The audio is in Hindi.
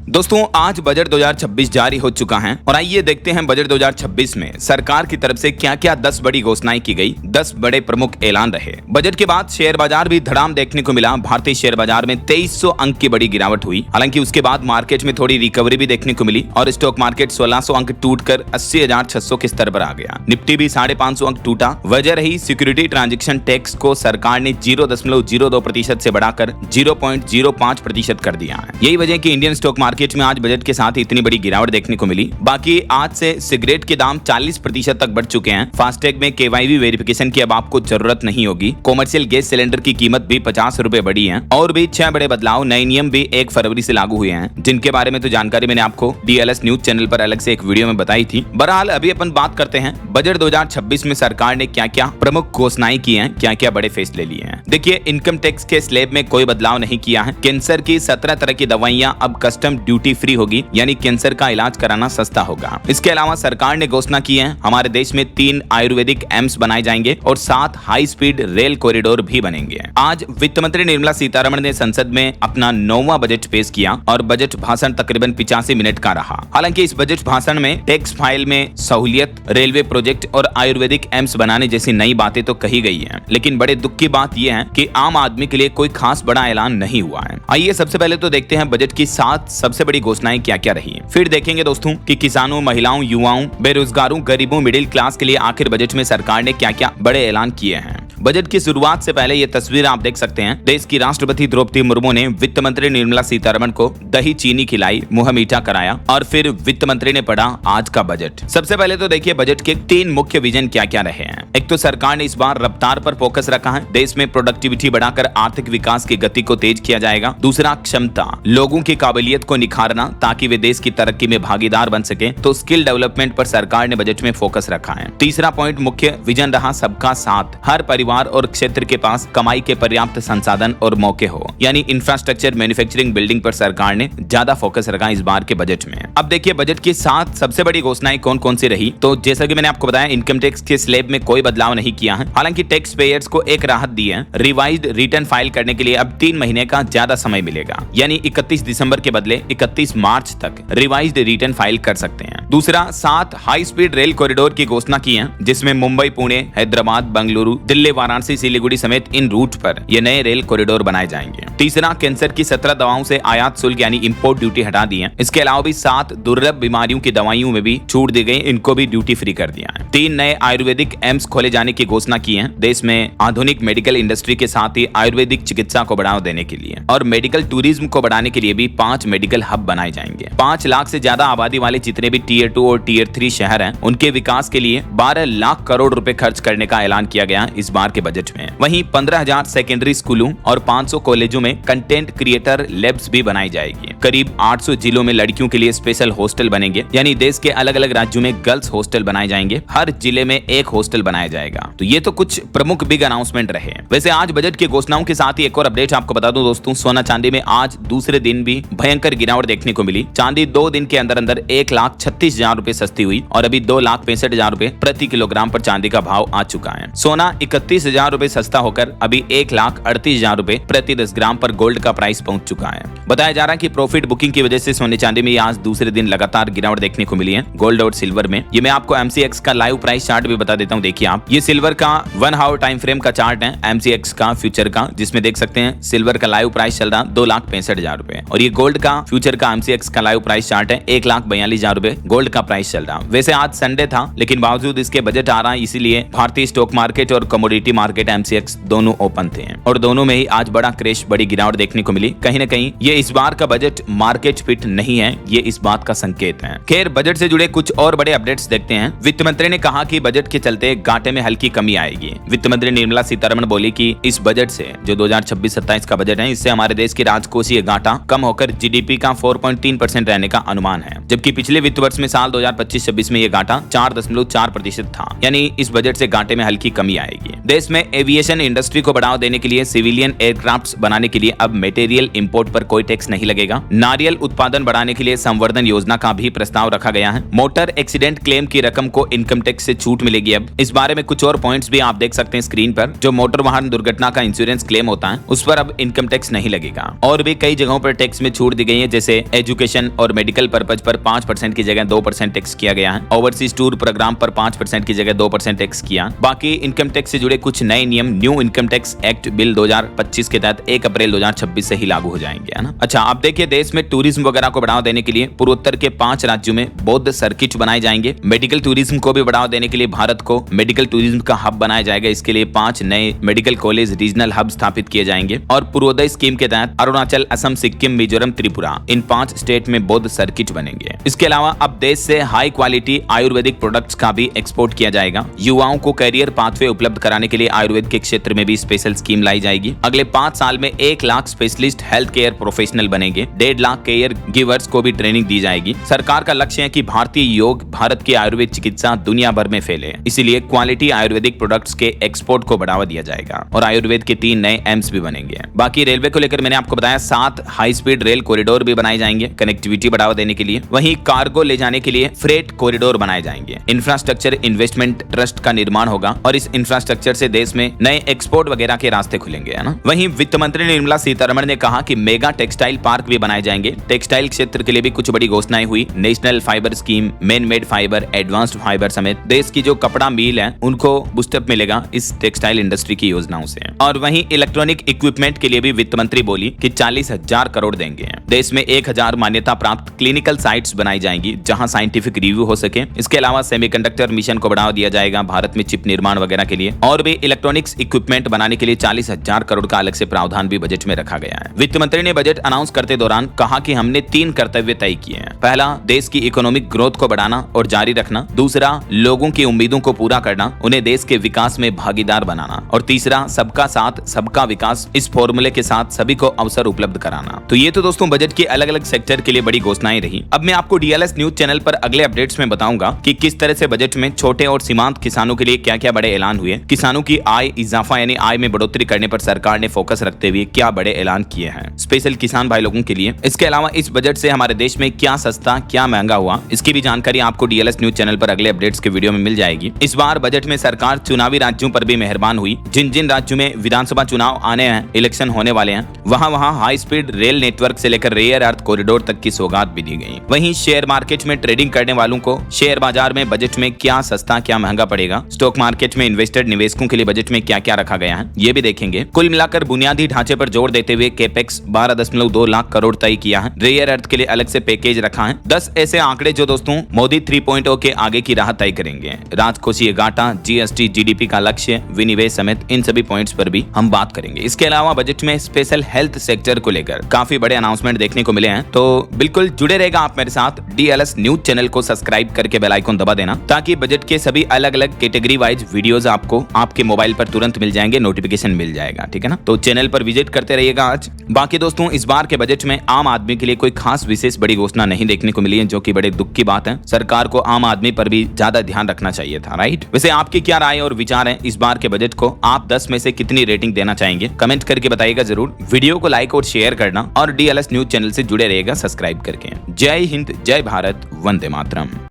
दोस्तों आज बजट 2026 जारी हो चुका है और आइए देखते हैं बजट 2026 में सरकार की तरफ से क्या क्या 10 बड़ी घोषणाएं की गई, 10 बड़े प्रमुख ऐलान रहे। बजट के बाद शेयर बाजार भी धड़ाम देखने को मिला। भारतीय शेयर बाजार में 2300 अंक की बड़ी गिरावट हुई। हालांकि उसके बाद मार्केट में थोड़ी रिकवरी भी देखने को मिली और स्टॉक मार्केट 1600 अंक टूटकर 80,600 के स्तर पर आ गया। निफ्टी भी 550 अंक टूटा। वजह रही सिक्योरिटी ट्रांजेक्शन टैक्स को सरकार ने 0.02% से बढ़ाकर 0.05% कर दिया है। यही वजह कि इंडियन स्टॉक मार्केट में आज बजट के साथ इतनी बड़ी गिरावट देखने को मिली। बाकी आज से सिगरेट के दाम 40% तक बढ़ चुके हैं। फास्टैग में केवाईसी वेरिफिकेशन की अब आपको जरूरत नहीं होगी। कॉमर्शियल गैस सिलेंडर की कीमत भी 50 रुपए बढ़ी है और भी 6 बड़े बदलाव, नए नियम भी 1 फरवरी से लागू हुए हैं, जिनके बारे में तो जानकारी मैंने आपको DLS न्यूज चैनल पर अलग से एक वीडियो में बताई थी। बहरहाल अभी अपन बात करते हैं बजट 2026 में सरकार ने क्या क्या प्रमुख घोषणाएं की हैं, क्या क्या बड़े फैसले लिए हैं। देखिए, इनकम टैक्स के स्लैब में कोई बदलाव नहीं किया है। कैंसर की 17 तरह की दवाइयां अब कस्टम ड्यूटी फ्री होगी, यानी कैंसर का इलाज कराना सस्ता होगा। इसके अलावा सरकार ने घोषणा की है हमारे देश में 3 आयुर्वेदिक एम्स बनाए जाएंगे और 7 हाई स्पीड रेल कॉरिडोर भी बनेंगे। आज वित्त मंत्री निर्मला सीतारमण ने संसद में अपना 9वां बजट पेश किया और बजट भाषण तकरीबन 85 मिनट का रहा। हालांकि इस बजट भाषण में टैक्स फाइल में सहूलियत, रेलवे प्रोजेक्ट और आयुर्वेदिक एम्स बनाने जैसी नई बातें तो कही गई है, लेकिन बड़े दुख की बात यह है कि आम आदमी के लिए कोई खास बड़ा ऐलान नहीं हुआ है। आइए सबसे पहले तो देखते हैं बजट की 7 सबसे बड़ी घोषणाएं क्या क्या रही हैं। फिर देखेंगे दोस्तों कि किसानों, महिलाओं, युवाओं, बेरोजगारों, गरीबों, मिडिल क्लास के लिए आखिर बजट में सरकार ने क्या क्या बड़े ऐलान किए हैं। बजट की शुरुआत से पहले ये तस्वीर आप देख सकते हैं। देश की राष्ट्रपति द्रौपदी मुर्मू ने वित्त मंत्री निर्मला सीतारमण को दही चीनी खिलाई, मुंह मीठा कराया और फिर वित्त मंत्री ने पढ़ा आज का बजट। सबसे पहले तो देखिए बजट के 3 मुख्य विजन क्या क्या रहे हैं। एक तो सरकार ने इस बार रफ्तार पर फोकस रखा है। देश में प्रोडक्टिविटी बढ़ाकर आर्थिक विकास की गति को तेज किया जाएगा। दूसरा, क्षमता, लोगों की काबिलियत को निखारना ताकि वे देश की तरक्की में भागीदार बन सके, तो स्किल डेवलपमेंट पर सरकार ने बजट में फोकस रखा है। तीसरा पॉइंट मुख्य विजन रहा सबका साथ। हर परिवार और क्षेत्र के पास कमाई के पर्याप्त संसाधन और मौके हो, यानी इंफ्रास्ट्रक्चर, मैन्युफैक्चरिंग, बिल्डिंग पर सरकार ने ज्यादा फोकस रखा इस बार के बजट में। अब देखिए बजट की 7 सबसे बड़ी घोषणाएं कौन कौन सी रही। तो जैसा कि मैंने आपको बताया, इनकम टैक्स के स्लैब में कोई बदलाव नहीं किया है। हालांकि टैक्स पेयर्स को एक राहत दी है। रिवाइज्ड रिटर्न फाइल करने के लिए अब 3 महीने का ज्यादा समय मिलेगा, यानी 31 दिसंबर के बदले 31 मार्च तक रिवाइज्ड रिटर्न फाइल कर सकते हैं। दूसरा, 7 हाई स्पीड रेल कॉरिडोर की घोषणा की है, जिसमें मुंबई, पुणे, हैदराबाद, बेंगलुरु, दिल्ली, वाराणसी, सिलीगुड़ी समेत इन रूट पर ये नए रेल कॉरिडोर बनाए जाएंगे। तीसरा, कैंसर की 17 दवाओं से आयात शुल्क यानी इंपोर्ट ड्यूटी हटा दी है। इसके अलावा भी 7 दुर्लभ बीमारियों की दवाइयों में भी छूट दी गई, इनको भी ड्यूटी फ्री कर दिया है। 3 नए आयुर्वेदिक एम्स खोले जाने की घोषणा की है। देश में आधुनिक मेडिकल इंडस्ट्री के साथ ही आयुर्वेदिक चिकित्सा को बढ़ावा देने के लिए और मेडिकल टूरिज्म को बढ़ाने के लिए भी 5 मेडिकल हब बनाए जाएंगे। 5 लाख से ज्यादा आबादी वाले जितने भी टियर 2 और टियर 3 शहर हैं, उनके विकास के लिए 12 लाख करोड़ रुपए खर्च करने का ऐलान किया गया इस बार के बजट में। वहीं 15,000 सेकेंडरी स्कूलों और 500 कॉलेजों में कंटेंट क्रिएटर लैब्स भी बनाई जाएगी। करीब 800 जिलों में लड़कियों के लिए स्पेशल हॉस्टल बनेंगे, यानी देश के अलग अलग राज्यों में गर्ल्स हॉस्टल बनाए जाएंगे। हर जिले में एक हॉस्टल बनाया जाएगा। तो ये तो कुछ प्रमुख बिग अनाउंसमेंट रहे। वैसे आज बजट की घोषणाओं के साथ ही एक और अपडेट आपको बता दूं दोस्तों, सोना चांदी में आज दूसरे दिन भी भयंकर गिरावट देखने को मिली। चांदी 2 दिन के अंदर अंदर 1,36,000 रुपए सस्ती हुई और अभी 2,65,000 रुपए प्रति किलोग्राम पर चांदी का भाव आ चुका है। सोना 31,000 रुपए सस्ता होकर अभी 1,38,000 रुपए प्रति 10 ग्राम पर गोल्ड का प्राइस पहुंच चुका है। बताया जा रहा है कि प्रॉफिट बुकिंग की वजह से सोने चांदी में आज दूसरे दिन लगातार गिरावट देखने को मिली है। गोल्ड और सिल्वर में ये मैं आपको MCX का लाइव प्राइस चार्ट भी बता देता हूं। देखिए आप, ये सिल्वर का 1 आवर टाइम फ्रेम का चार्ट है MCX का फ्यूचर का, जिसमें देख सकते हैं सिल्वर का लाइव प्राइस चल रहा 2,65,000 रुपए और ये गोल्ड का फ्यूचर का MCX का लाइव प्राइस चार्ट है 1,42,000 रुपए गोल्ड का प्राइस चल रहा। वैसे आज संडे था, लेकिन बावजूद इसके बजट आ रहा है, इसीलिए भारतीय स्टॉक मार्केट और कमोडिटी मार्केट MCX दोनों ओपन थे और दोनों में ही आज बड़ा क्रैश, बड़ी गिरावट देखने को मिली। कहीं ना कहीं ये इस बार का बजट मार्केट फिट नहीं है, ये इस बात का संकेत है। खैर, बजट से जुड़े कुछ और बड़े अपडेट्स देखते हैं। वित्त मंत्री ने कहा कि बजट के चलते घाटे में हल्की कमी आएगी। वित्त मंत्री निर्मला सीतारमण बोली कि इस बजट से, जो 2026-27 का बजट है, इससे हमारे देश की राजकोषीय घाटा कम होकर GDP का 4.3% रहने का अनुमान है, जबकि पिछले वित्त वर्ष में में साल 2025-26 में ये घाटा 4.4% था, यानी इस बजट से घाटे में हल्की कमी आएगी। देश में एविएशन इंडस्ट्री को बढ़ावा देने के लिए सिविलियन एयरक्राफ्ट्स बनाने के लिए अब मटेरियल इंपोर्ट पर कोई टैक्स नहीं लगेगा। नारियल उत्पादन बढ़ाने के लिए संवर्धन योजना का भी प्रस्ताव रखा गया है। मोटर एक्सीडेंट क्लेम की रकम को इनकम टैक्स से छूट मिलेगी। अब इस बारे में कुछ और पॉइंट्स भी आप देख सकते हैं स्क्रीन पर। जो मोटर वाहन दुर्घटना का इंश्योरेंस क्लेम होता है उस पर अब इनकम टैक्स नहीं लगेगा। और भी कई जगहों पर टैक्स में छूट दी गई है, जैसे एजुकेशन और मेडिकल पर्पज पर 5% की जगह 2% टैक्स किया गया है। ओवरसीज टूर प्रोग्राम पर 5% की जगह 2% टैक्स किया। बाकी इनकम टैक्स से जुड़े कुछ नए नियम new income tax act bill 2025 के तहत 1 अप्रैल 2026 से ही लागू हो जाएंगे, है ना। अच्छा, आप देखिए देश में टूरिज्म वगैरह को बढ़ावा देने के लिए पूर्वोत्तर के 5 राज्यों में बौद्ध सर्किट बनाए जाएंगे। मेडिकल टूरिज्म को भी बढ़ावा देने के लिए भारत को मेडिकल टूरिज्म का हब बनाया जाएगा। इसके लिए 5 नए मेडिकल कॉलेज रीजनल हब स्थापित किए जाएंगे। और पूर्वोदय स्कीम के तहत अरुणाचल, असम, सिक्किम, मिजोरम, त्रिपुरा इन 5 स्टेट में बौद्ध सर्किट बनेंगे। इसके अलावा अब देश से हाई क्वालिटी आयुर्वेदिक प्रोडक्ट्स का भी एक्सपोर्ट किया जाएगा। युवाओं को करियर पाथवे उपलब्ध कराने के लिए आयुर्वेद के क्षेत्र में भी स्पेशल स्कीम लाई जाएगी। अगले 5 साल में 1 lakh specialist health care professional बनेंगे। 1.5 लाख केयर गिवर्स को भी ट्रेनिंग दी जाएगी। सरकार का लक्ष्य है कि भारतीय योग, भारत की आयुर्वेद चिकित्सा दुनिया भर में फैले, इसीलिए क्वालिटी आयुर्वेदिक प्रोडक्ट्स के एक्सपोर्ट को बढ़ावा दिया जाएगा। और आयुर्वेद के 3 नए एम्स भी बनेंगे। बाकी रेलवे को लेकर मैंने आपको बताया 7 हाई स्पीड रेल कॉरिडोर भी बनाए जाएंगे कनेक्टिविटी बढ़ावा देने के लिए। वहीं कार्गो ले जाने के लिए फ्रेट कॉरिडोर बनाए जाएंगे। इंफ्रास्ट्रक्चर इन्वेस्टमेंट ट्रस्ट का निर्माण होगा और इस इंफ्रास्ट्रक्चर से देश में नए एक्सपोर्ट वगैरह के रास्ते खुलेंगे, है ना। वहीं वित्त मंत्री निर्मला सीतारमण ने कहा कि मेगा टेक्सटाइल पार्क भी बनाए जाएंगे। टेक्सटाइल क्षेत्र के लिए भी कुछ बड़ी घोषणाएं हुई। National fibre scheme, man made fibre, advanced fibre समेत देश की जो कपड़ा मिल है उनको बूस्टअप मिलेगा इस टेक्सटाइल इंडस्ट्री की योजनाओं से। और वहीं इलेक्ट्रॉनिक इक्विपमेंट के लिए भी वित्त मंत्री बोली कि 40,000 करोड़ देंगे। देश में 1,000 मान्यता प्राप्त क्लिनिकल साइट्स बनाई जाएंगी जहां साइंटिफिक रिव्यू हो सके। इसके अलावा सेमीकंडक्टर मिशन को बढ़ावा दिया जाएगा भारत में चिप निर्माण वगैरह के लिए। और भी इलेक्ट्रॉनिक्स इक्विपमेंट बनाने के लिए 40,000 करोड़ का अलग से प्रावधान भी बजट में रखा गया है। वित्त मंत्री ने बजट अनाउंस करते दौरान कहा कि हमने 3 कर्तव्य तय किए हैं। पहला, देश की इकोनॉमिक ग्रोथ को बढ़ाना और जारी रखना। दूसरा, लोगों की उम्मीदों को पूरा करना, उन्हें देश के विकास में भागीदार बनाना। और तीसरा, सबका साथ सबका विकास, इस फॉर्मूले के साथ सभी को अवसर उपलब्ध कराना। तो ये तो दोस्तों बजट के अलग अलग सेक्टर के लिए बड़ी घोषणाएं रही। अब मैं आपको डीएलएस न्यूज चैनल पर अगले अपडेट्स में बताऊंगा कि किस तरह से बजट में छोटे और सीमांत किसानों के लिए क्या क्या बड़े ऐलान हुए। किसानों की आय इजाफा यानी आय में बढ़ोतरी करने पर सरकार ने फोकस रखते हुए क्या बड़े ऐलान किए हैं स्पेशल किसान भाई लोगों के लिए। इसके अलावा इस बजट से हमारे देश में क्या सस्ता क्या महंगा हुआ, इसकी भी जानकारी आपको डीएलएस न्यूज चैनल पर अगले अपडेट्स के वीडियो में मिल जाएगी। इस बार बजट में सरकार चुनावी राज्यों पर भी मेहरबान हुई। जिन जिन राज्यों में विधानसभा चुनाव आने हैं, इलेक्शन होने वाले हैं, वहां हाई स्पीड रेल नेटवर्क से लेकर रेयर अर्थ कॉरिडोर तक की सौगात भी दी गई। वहीं शेयर मार्केट में ट्रेडिंग करने वालों को शेयर बाजार में बजट में क्या सस्ता क्या महंगा पड़ेगा। स्टॉक मार्केट में इन्वेस्टेड निवेशकों के लिए बजट में क्या क्या रखा गया है ये भी देखेंगे। कुल मिलाकर बुनियादी ढांचे पर जोर देते हुए कैपेक्स 12.2 लाख करोड़ तय किया है। रेयर अर्थ के लिए अलग से पैकेज रखा है। 10 ऐसे आंकड़े जो दोस्तों मोदी 3.0 के आगे की राह तय करेंगे। राजकोषीय घाटा, जीएसटी, जीडीपी का लक्ष्य, विनिवेश समेत इन सभी पॉइंट्स पर भी हम बात करेंगे। इसके अलावा बजट में स्पेशल हेल्थ सेक्टर को लेकर काफी बड़े अनाउंसमेंट देखने को मिले हैं। तो बिल्कुल जुड़े रहेगा आप मेरे साथ। डीएलएस न्यूज चैनल को सब्सक्राइब करके बेल आइकन दबा देना ताकि बजट के सभी अलग अलग कैटेगरी वाइज वीडियोस आपको आपके मोबाइल पर तुरंत मिल जाएंगे, नोटिफिकेशन मिल जाएगा, ठीक है ना। तो चैनल पर विजिट करते रहिएगा आज। बाकी दोस्तों इस बार के बजट में आम आदमी के लिए कोई खास विशेष बड़ी घोषणा नहीं देखने को मिली है, जो कि बड़े दुख की बात है। सरकार को आम आदमी पर भी ज्यादा ध्यान रखना चाहिए था, राइट। वैसे आपकी क्या राय और विचार है इस बार के बजट को? आप 10 में से कितनी रेटिंग देना चाहेंगे? कमेंट करके बताइएगा जरूर। वीडियो को लाइक और शेयर करना और डीएलएस न्यूज चैनल से जुड़े रहेगा सब्सक्राइब करके। जय हिंद, जय भारत, वंदे मातरम।